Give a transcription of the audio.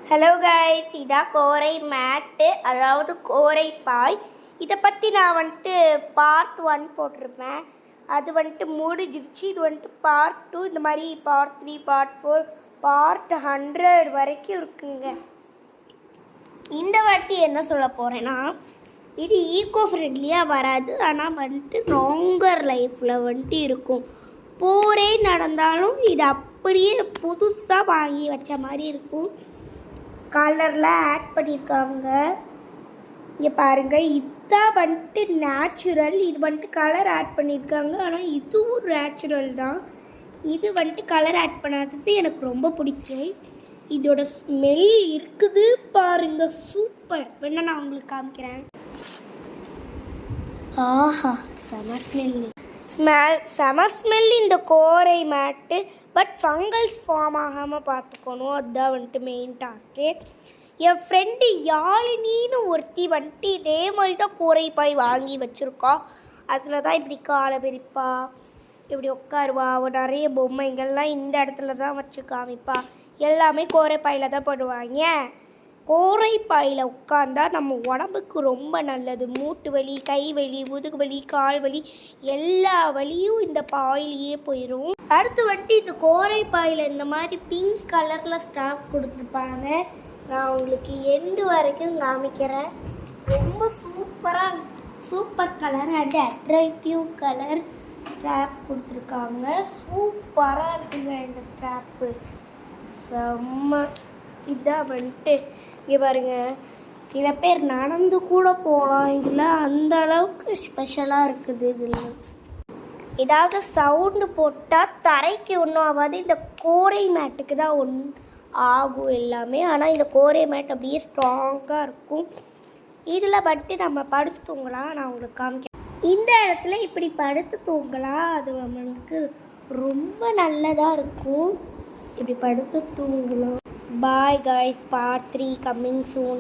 Hello guys, இதான் கோரை மேட்டு, அதாவது கோரை பாய். இதை பற்றி நான் பார்ட் 1 போட்டிருப்பேன். அது முடிஞ்சிருச்சு. இது பார்ட் 2, இந்த மாதிரி பார்ட் 3, பார்ட் 4, பார்ட் 100 வரைக்கும் இருக்குங்க. இந்த வாட்டி என்ன சொல்ல போகிறேன்னா, இது ஈகோ ஃப்ரெண்ட்லியாக வராது, ஆனால் லாங்கர் லைஃப்பில் இருக்கும். போரே நடந்தாலும் இது அப்படியே புதுசாக வாங்கி வச்ச மாதிரி இருக்கும். கலரில் ஆட் பண்ணியிருக்காங்க. இங்கே பாருங்கள், இதுதான் நேச்சுரல். இது கலர் ஆட் பண்ணியிருக்காங்க, ஆனால் இதுவும் நேச்சுரல் தான். இது கலர் ஆட் பண்ணாதது எனக்கு ரொம்ப பிடிக்கும். இதோட ஸ்மெல் இருக்குது பாருங்க, சூப்பர். வேணா நான் உங்களுக்கு காமிக்கிறேன். ஆஹா, செம ஸ்மெல் இந்த கோரை மேட்டு. பட் ஃபங்கல்ஸ் ஃபார்ம் ஆகாமல் பார்த்துக்கணும், அதுதான் மெயின் டாஸ்க்கு. என் ஃப்ரெண்டு யாழினின்னு ஒருத்தி இதே மாதிரி தான் கோரைப்பாய் வாங்கி வச்சுருக்கா. அதில் தான் இப்படி காலை பிரிப்பா, இப்படி உட்காருவா. அவள் நிறைய பொம்மைங்கள்லாம் இந்த இடத்துல தான் வச்சு காமிப்பா. எல்லாமே கோரைப்பாயில் தான் பண்ணுவாங்க. கோரைப்பாயில் உட்காந்தா நம்ம உடம்புக்கு ரொம்ப நல்லது. மூட்டு வலி, கை வலி, முதுகு வலி, கால் வலி, எல்லா வலியும் இந்த பாயிலேயே போயிடும். அடுத்து இந்த கோரைப்பாயில் இந்த மாதிரி பிங்க் கலரில் ஸ்டாப் கொடுத்துருப்பாங்க. நான் உங்களுக்கு எண்டு வரைக்கும் காமிக்கிறேன். ரொம்ப super colour and attractive colour strap கொடுத்துருக்காங்க. சூப்பராக இருக்குங்க இந்த ஸ்ட்ராப்பு, செம்ம. இதான் இங்கே பாருங்கள், சில பேர் நடந்து கூட போகலாம். இதில் அந்த அளவுக்கு ஸ்பெஷலாக இருக்குது. இதில் ஏதாவது சவுண்டு போட்டால் தரைக்கு ஒன்றும் ஆகாது. இந்த கோரை மேட்டுக்கு தான் ஆகும் எல்லாமே. ஆனால் இந்த கோரை மேட் அப்படியே ஸ்ட்ராங்காக இருக்கும். இதில் நம்ம படுத்து தூங்கலாம். நான் உங்களுக்கு காமிக்கிறேன். இந்த இடத்துல இப்படி படுத்து தூங்கலாம். அது நம்மளுக்கு ரொம்ப நல்லதாக இருக்கும். இப்படி படுத்து தூங்கலாம். Bye guys, part 3 coming soon.